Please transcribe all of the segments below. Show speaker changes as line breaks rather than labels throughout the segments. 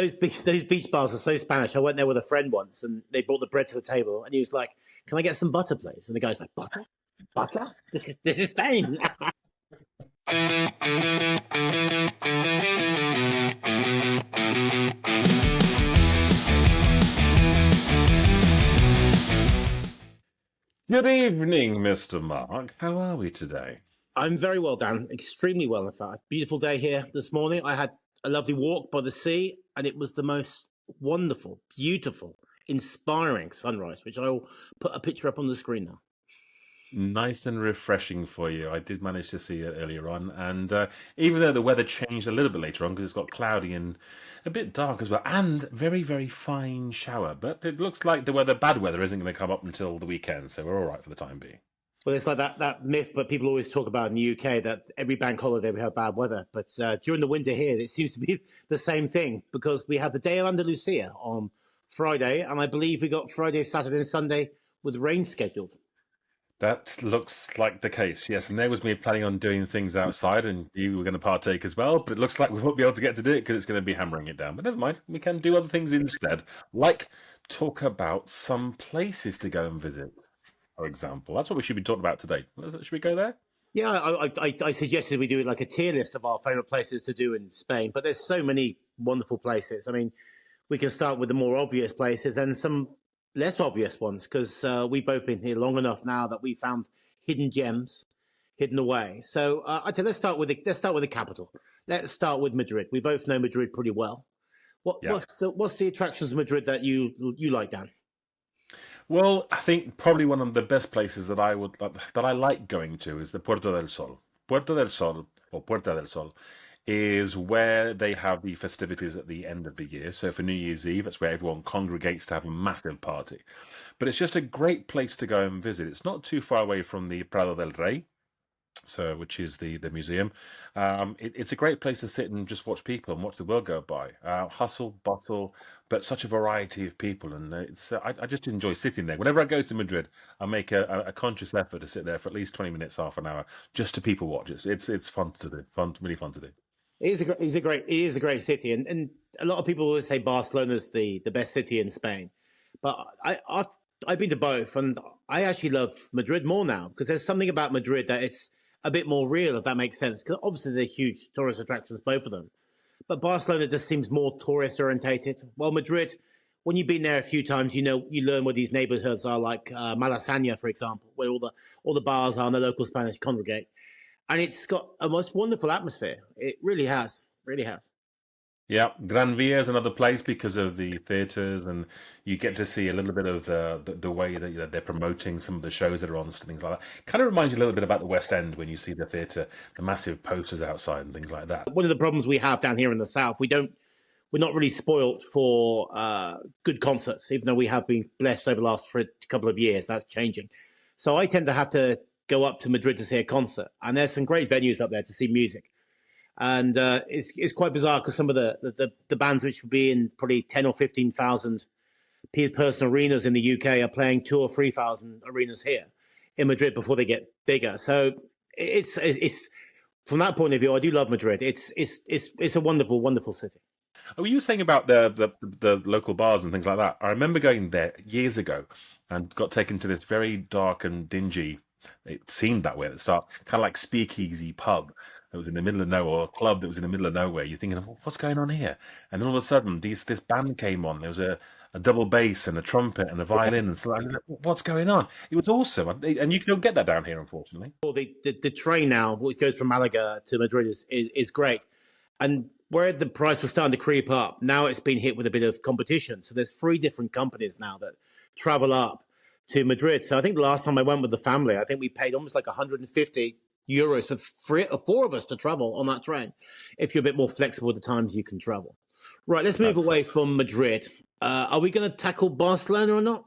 those beach bars are so Spanish. I went there with a friend once, and they brought the bread to the table, and he was like, "Can I get some butter, please?" And the guy's like, "Butter, butter? This is Spain."
Good evening, Mr. Mark. How are we today?
I'm very well, Dan. Extremely well, in fact. Beautiful day here this morning. I had a lovely walk by the sea, and it was the most wonderful, beautiful, inspiring sunrise, which I will put a picture up on the screen now.
Nice and refreshing for you. I did manage to see it earlier on, and even though the weather changed a little bit later on because it's got cloudy and a bit dark as well, and very, very fine shower, but it looks like bad weather, isn't going to come up until the weekend, so we're all right for the time being.
Well, it's like that myth that people always talk about in the UK that every bank holiday we have bad weather. But during the winter here, it seems to be the same thing because we have the Day of Andalusia on Friday, and I believe we got Friday, Saturday, and Sunday with rain scheduled.
That looks like the case, yes. And there was me planning on doing things outside, and you were going to partake as well. But it looks like we won't be able to get to do it because it's going to be hammering it down. But never mind, we can do other things instead, like talk about some places to go and visit, for example. That's what we should be talking about today. Should we go there?
Yeah, I suggested we do like a tier list of our favourite places to do in Spain, but there's so many wonderful places. I mean, we can start with the more obvious places and some less obvious ones because we've both been here long enough now that we found hidden gems hidden away. So I tell you, let's start with the capital. Let's start with Madrid. We both know Madrid pretty well. What's the attractions of Madrid that you like, Dan?
Well, I think probably one of the best places that I like going to is the Puerto del Sol. Puerto del Sol, or Puerta del Sol, is where they have the festivities at the end of the year. So for New Year's Eve, it's where everyone congregates to have a massive party. But it's just a great place to go and visit. It's not too far away from the Prado del Rey, which is the museum. It's a great place to sit and just watch people and watch the world go by. Hustle, bustle, but such a variety of people, and I just enjoy sitting there. Whenever I go to Madrid, I make a conscious effort to sit there for at least 20 minutes, half an hour, just to people watch. It's fun to do, really fun to do.
It is a great city, and a lot of people always say Barcelona's the best city in Spain, but I've been to both, and I actually love Madrid more now because there's something about Madrid that it's a bit more real, if that makes sense. Because obviously they're huge tourist attractions, both of them, but Barcelona just seems more tourist orientated. Well, Madrid, when you've been there a few times, you learn where these neighborhoods are, like Malasaña, for example, where all the bars are and the local Spanish congregate. And it's got a most wonderful atmosphere. It really has, really has.
Yeah, Gran Via is another place because of the theatres, and you get to see a little bit of the way that they're promoting some of the shows that are on and things like that. Kind of reminds you a little bit about the West End when you see the theatre, the massive posters outside and things like that.
One of the problems we have down here in the south, we're not really spoilt for good concerts, even though we have been blessed over the last for a couple of years. That's changing. So I tend to have to go up to Madrid to see a concert, and there's some great venues up there to see music. And it's quite bizarre because some of the bands which would be in probably 10 or 15,000 person arenas in the UK are playing 2,000 or 3,000 arenas here in Madrid before they get bigger. So it's from that point of view, I do love Madrid. It's a wonderful, wonderful city.
Oh, you were saying about the local bars and things like that. I remember going there years ago and got taken to this very dark and dingy. It seemed that way at the start, kind of like speakeasy pub that was in the middle of nowhere, or a club that was in the middle of nowhere. You're thinking, what's going on here? And then all of a sudden, this band came on. There was a double bass and a trumpet and a violin and so on. What's going on? It was awesome, and you don't get that down here, unfortunately.
Well, the train now, which goes from Malaga to Madrid, is great, and where the price was starting to creep up, now it's been hit with a bit of competition. So there's 3 different companies now that travel up to Madrid. So I think the last time I went with the family, I think we paid almost like 150 euros for 4 of us to travel on that train. If you're a bit more flexible with the times you can travel. Right, let's move away from Madrid. Are we going to tackle Barcelona or not?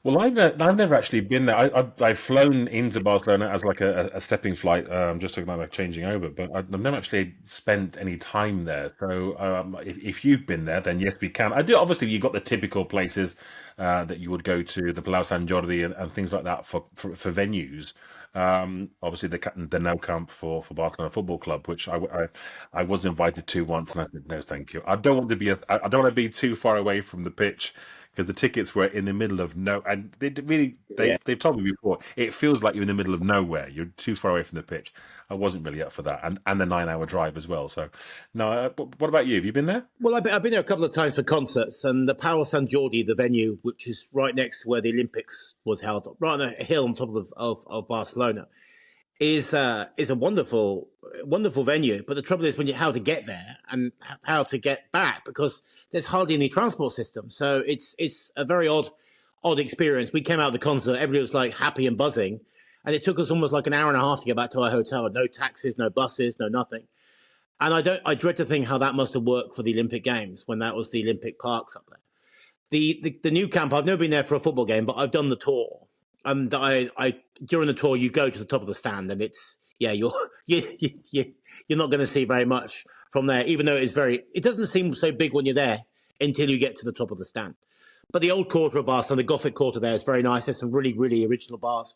Well, I've never actually been there. I've flown into Barcelona as like a stepping flight, just to kind of changing over, but I've never actually spent any time there. So if you've been there, then yes, we can. I do. Obviously, you've got the typical places that you would go to, the Palau Sant Jordi and things like that for venues. Obviously, the Nou Camp for Barcelona Football Club, which I was invited to once, and I said no, thank you. I don't want to be I don't want to be too far away from the pitch because the tickets were in the middle of no, and
Yeah.
they've told me before it feels like you're in the middle of nowhere. You're too far away from the pitch. I wasn't really up for that, and the 9 hour drive as well. So, no. What about you? Have you been there?
Well, I've been there a couple of times for concerts, and the Palau Sant Jordi, the venue, which is right next to where the Olympics was held, right on a hill on top of Barcelona, is a wonderful venue. But the trouble is how to get there and how to get back, because there's hardly any transport system. So it's a very odd experience. We came out of the concert, everybody was like happy and buzzing, and it took us almost like an hour and a half to get back to our hotel. No taxis, no buses, no nothing. And I dread to think how that must have worked for the Olympic Games when that was the Olympic parks up there. The new camp, I've never been there for a football game, but I've done the tour. And I during the tour you go to the top of the stand, and it's you're you're not going to see very much from there, even though it doesn't seem so big when you're there until you get to the top of the stand. But the old quarter of Barcelona, the Gothic quarter there is very nice. There's some really original bars.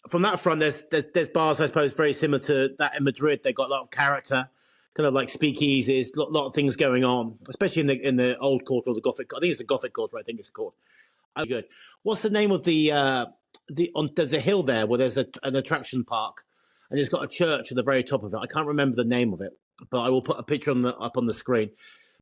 From that front, there's bars I suppose very similar to that in Madrid. They've got a lot of character, kind of like speakeasies, lot of things going on, especially in the old quarter or the Gothic. I think it's the Gothic quarter. I think it's called. Oh, good. What's the name of there's a hill there where there's an attraction park, and it's got a church at the very top of it. I can't remember the name of it, but I will put a picture up on the screen.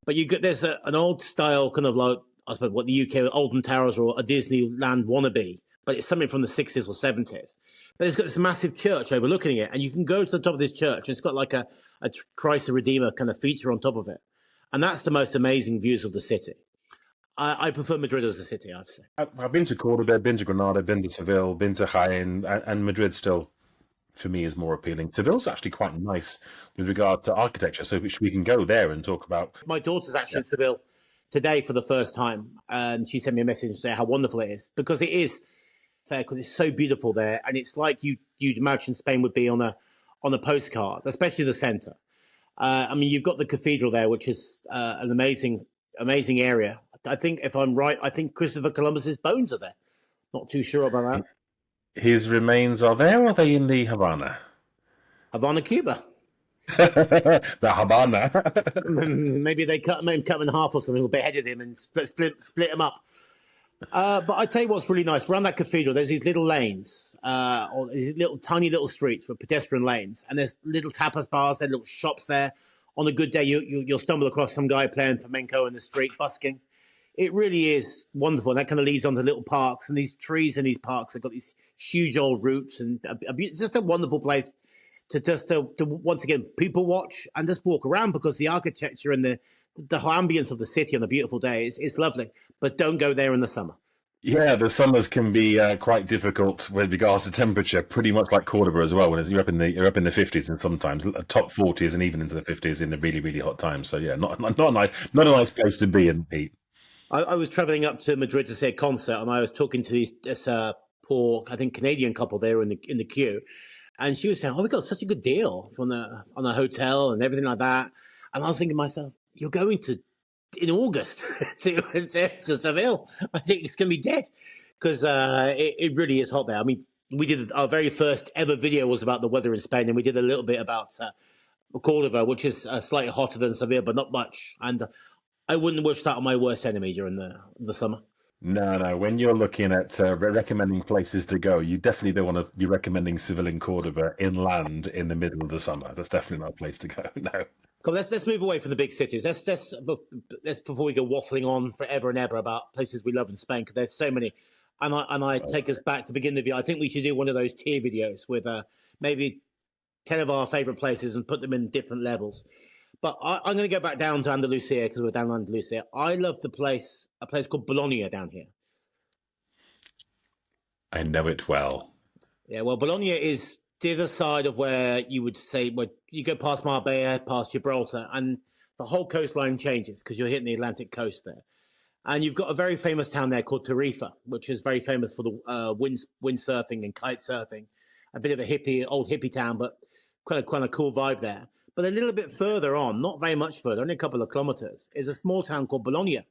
But there's an old style kind of like, I suppose, what the UK Alton Towers or a Disneyland wannabe, but it's something from the 60s or 70s. But it's got this massive church overlooking it, and you can go to the top of this church, and it's got like a Christ the Redeemer kind of feature on top of it, and that's the most amazing views of the city. I prefer Madrid as a city, I have to say.
I've been to Cordoba, been to Granada, been to Seville, been to Jaén, and Madrid still, for me, is more appealing. Seville's actually quite nice with regard to architecture, so we can go there and talk about.
My daughter's actually in Seville today for the first time, and she sent me a message and said how wonderful it is, because it is fair, because it's so beautiful there, and it's like you'd imagine Spain would be on a postcard, especially the centre. I mean, you've got the cathedral there, which is an amazing area. I think, if I'm right, I think Christopher Columbus's bones are there. Not too sure about that.
His remains are there, or are they in the Havana?
Havana, Cuba.
The Havana.
Maybe they cut him in half or something, or beheaded him and split him up. But I tell you what's really nice. Around that cathedral, there's these little lanes, or these tiny little streets with pedestrian lanes, and there's little tapas bars, there's little shops there. On a good day, you'll stumble across some guy playing flamenco in the street, busking. It really is wonderful. And that kind of leads on to little parks, and these trees in these parks have got these huge old roots, and it's just a wonderful place to once again people watch and just walk around, because the architecture and the ambience of the city on a beautiful day is lovely. But don't go there in the summer.
Yeah, the summers can be quite difficult with regards to temperature. Pretty much like Cordoba as well. When you're up in the 50s, and sometimes top 40s, and even into the 50s in the really hot times. So yeah, not a nice place to be in, Pete.
I was traveling up to Madrid to see a concert, and I was talking to this poor, I think, Canadian couple there in the queue, and she was saying, "Oh, we got such a good deal on a hotel and everything like that." And I was thinking to myself, "You're going in August to Seville. I think it's going to be dead, because it really is hot there. I mean, we did our very first ever video was about the weather in Spain, and we did a little bit about Cordoba, which is slightly hotter than Seville, but not much. And I wouldn't wish that on my worst enemy during the summer.
No. When you're looking at recommending places to go, you definitely don't want to be recommending Seville and Cordoba inland in the middle of the summer. That's definitely not a place to go. No.
Cool, let's move away from the big cities. Let's before we go waffling on forever and ever about places we love in Spain, because there's so many. And I take us back to the beginning of the video. I think we should do one of those tier videos with maybe 10 of our favorite places and put them in different levels. But I'm going to go back down to Andalusia, because we're down in Andalusia. I love a place called Bologna down here.
I know it well.
Yeah, well, Bologna is the other side of where you would say, where you go past Marbella, past Gibraltar, and the whole coastline changes because you're hitting the Atlantic coast there. And you've got a very famous town there called Tarifa, which is very famous for the windsurfing and kite surfing. A bit of a old hippie town, but quite a cool vibe there. But a little bit further on, not very much further, only a couple of kilometers, is a small town called Bologna.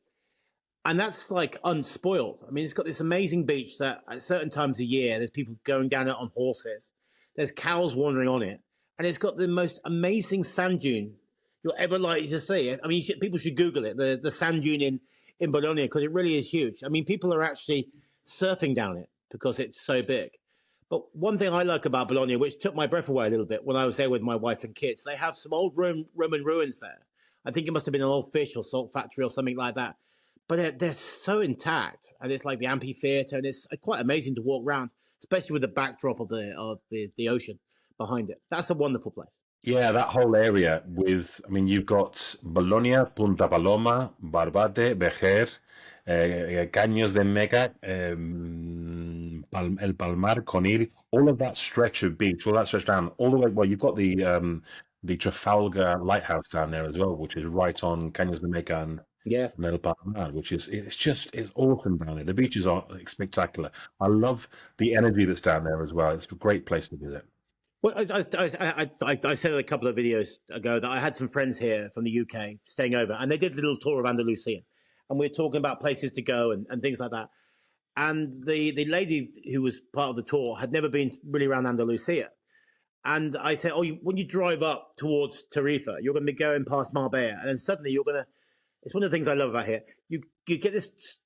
And that's like unspoiled. I mean, it's got this amazing beach that at certain times of year, there's people going down it on horses. There's cows wandering on it. And it's got the most amazing sand dune you'll ever likely to see. I mean, people should Google it, the sand dune in Bologna, because it really is huge. I mean, people are actually surfing down it because it's so big. But one thing I like about Bologna, which took my breath away a little bit when I was there with my wife and kids, they have some old Roman ruins there. I think it must have been an old fish or salt factory or something like that. But they're so intact, and it's like the amphitheater, and it's quite amazing to walk around, especially with the backdrop of the ocean behind it. That's a wonderful place.
Yeah, that whole area I mean, you've got Bologna, Punta Paloma, Barbate, Vejer, Caños de Mega, El Palmar, Conil, all of that stretch of beach, all that stretch down, all the way. Well, you've got the Trafalgar Lighthouse down there as well, which is right on Caños de Mega and El Palmar, which is it's awesome down there. The beaches are spectacular. I love the energy that's down there as well. It's a great place to visit.
Well, I said a couple of videos ago that I had some friends here from the UK staying over, and they did a little tour of Andalusia, and we were talking about places to go and things like that. And the lady who was part of the tour had never been really around Andalusia. And I said, when you drive up towards Tarifa, you're going to be going past Marbella, and then suddenly you're going to. It's one of the things I love about here. You get this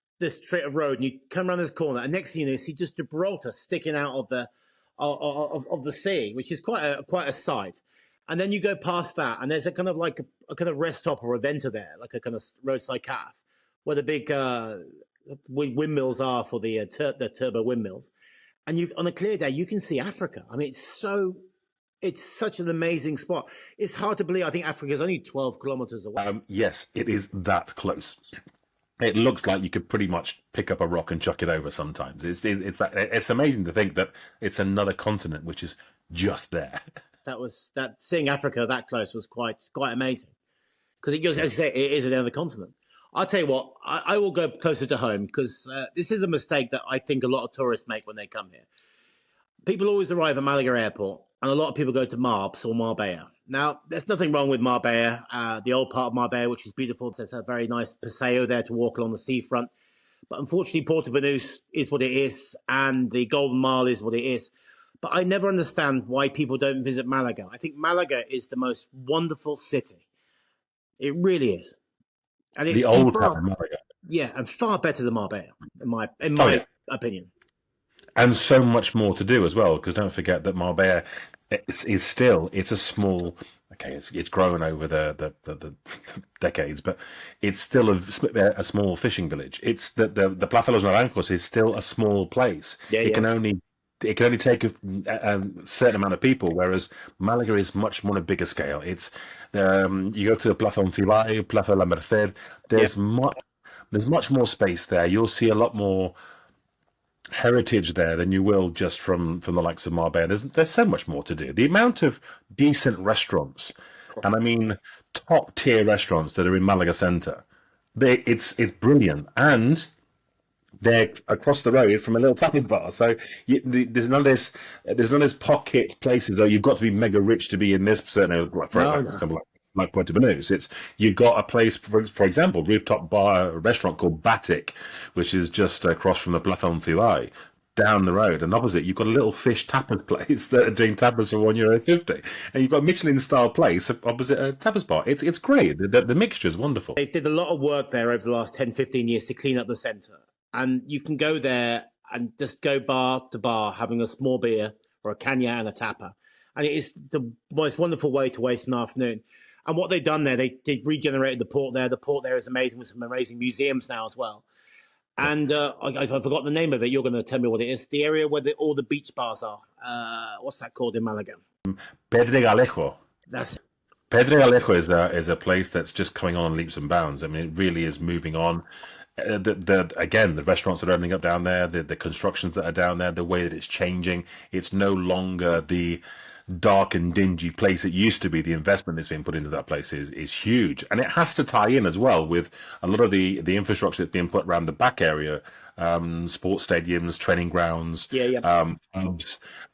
straight of road, and you come around this corner, and next thing you know, you see just Gibraltar sticking out of the sea, which is quite a sight. And then you go past that, and there's a kind of like a kind of rest stop or a venta there, like a kind of roadside cafe, where the big windmills are for the turbo windmills. And you on a clear day, you can see Africa. I mean, it's such an amazing spot. It's hard to believe. I think Africa is only 12 kilometers away.
Yes, it is that close. It looks like you could pretty much pick up a rock and chuck it over sometimes. It's amazing to think that it's another continent which is just there.
Seeing Africa that close was quite amazing, because as you say, it is another continent. I'll tell you what, I will go closer to home, because this is a mistake that I think a lot of tourists make when they come here. People always arrive at Malaga Airport, and a lot of people go to Marbs or Marbella. Now, there's nothing wrong with Marbella, the old part of Marbella, which is beautiful. There's a very nice paseo there to walk along the seafront. But unfortunately, Puerto Banús is what it is, and the Golden Mile is what it is. But I never understand why people don't visit Malaga. I think Malaga is the most wonderful city. It really is. And it's
the old part of Malaga.
Yeah, and far better than Marbella, in my opinion.
And so much more to do as well, because don't forget that Marbella is still, it's a small, okay, it's grown over the decades, but it's still a small fishing village. It's the Plaza de los Naranjos is still a small place. It can only take a certain amount of people, whereas Malaga is much more on a bigger scale. It's you go to Plaza Oncibay, Plaza La Merced. There's much more space there. You'll see a lot more heritage there than you will just from the likes of Marbella. There's so much more to do. The amount of decent restaurants, and I mean top tier restaurants that are in Malaga Centre, it's brilliant, and they're across the road from a little tapas bar. So there's none of this pocket places. You've got to be mega rich to be in this certain, for example, like Puerto Banús. You've got a place, for example, rooftop bar restaurant called Batik, which is just across from the Plaza Oncibay, down the road, and opposite you've got a little fish tapas place that are doing tapas for €1.50, and you've got a Michelin-style place opposite a tapas bar. It's great. The mixture is wonderful.
They did a lot of work there over the last 10, 15 years to clean up the centre, and you can go there and just go bar to bar having a small beer or a canya and a tapa, and it is the most wonderful way to waste an afternoon. And what they've done there, they regenerated the port there. The port there is amazing, with some amazing museums now as well. And I forgot the name of it. You're going to tell me what it is. The area where all the beach bars are. What's that called in Malaga?
Pedregalejo.
That's it.
Pedregalejo is a place that's just coming on leaps and bounds. I mean, it really is moving on. Again, the restaurants that are opening up down there, the constructions that are down there, the way that it's changing. It's no longer the dark and dingy place it used to be, the investment that's been put into that place is huge, and it has to tie in as well with a lot of the infrastructure that's being put around the back area, sports stadiums, training grounds,
Yeah.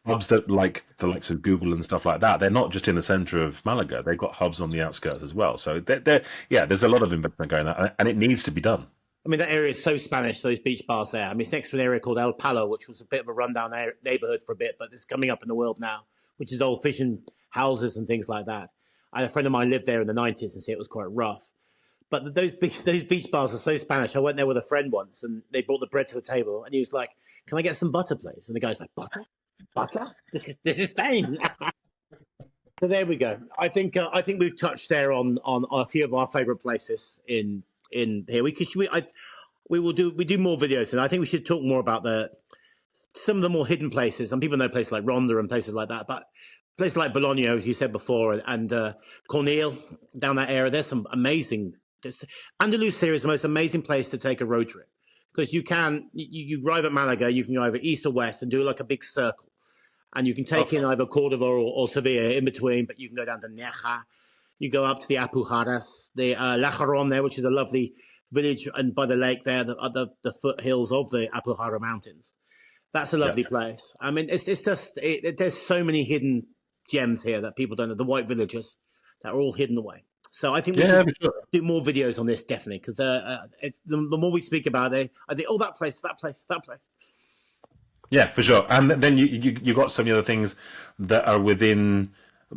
hubs that like the likes of Google and stuff like that. They're not just in the center of Malaga; they've got hubs on the outskirts as well. So yeah, there's a lot of investment going on, and it needs to be done.
I mean, that area is so Spanish, those beach bars there. I mean, it's next to an area called El Palo, which was a bit of a rundown neighborhood for a bit, but it's coming up in the world now, which is old fishing houses and things like that. I had a friend of mine lived there in the 90s and said it was quite rough. But those beach bars are so Spanish. I went there with a friend once, and they brought the bread to the table, and he was like, "Can I get some butter, please?" And the guy's like, "Butter, butter? This is Spain." So there we go. I think we've touched there on a few of our favorite places in here. We do more videos, and I think we should talk more about some of the more hidden places. Some people know places like Ronda and places like that, but places like Bologna, as you said before, and Cornell down that area. There's some amazing. Andalusia is the most amazing place to take a road trip because you arrive at Malaga, you can go either east or west and do like a big circle, and you can take in either Cordoba or Sevilla in between, but you can go down to Neja, you go up to the Alpujarras, the Lajaron there, which is a lovely village and by the lake there, the foothills of the Alpujarra Mountains. That's a lovely place. I mean, it's just there's so many hidden gems here that people don't know. The white villages that are all hidden away. So I think we should do more videos on this, definitely, because the more we speak about it, I think, that place.
Yeah, for sure. And then you got some of the other things that are within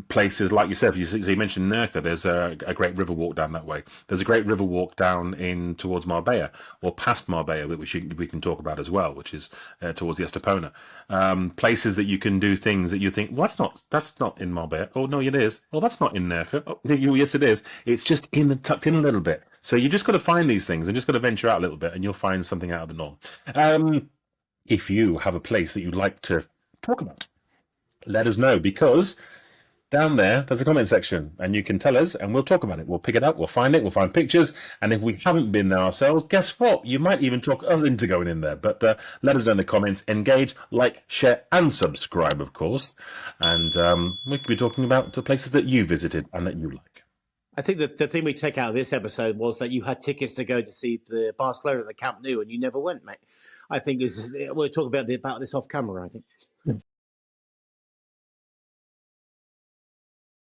places like you said. So you mentioned Nerca. There's a great river walk down that way. There's a great river walk down in towards Marbella or past Marbella that we can talk about as well, which is towards the Estepona. Places that you can do things that you think, well, that's not in Marbella. Oh no, it is. Oh, that's not in Nerca. Oh, yes, it is. It's just tucked in a little bit. So you just got to find these things and just got to venture out a little bit, and you'll find something out of the norm. If you have a place that you'd like to talk about, let us know, because down there's a comment section and you can tell us and we'll talk about it. We'll pick it up, we'll find pictures, and if we haven't been there ourselves, guess what? You might even talk us into going in there. But let us know in the comments, engage, like, share and subscribe, of course, and we could be talking about the places that you visited and that you like.
I think that the thing we take out of this episode was that you had tickets to go to see the Barcelona at the Camp Nou and you never went, mate. I think we'll talk about this off camera, I think.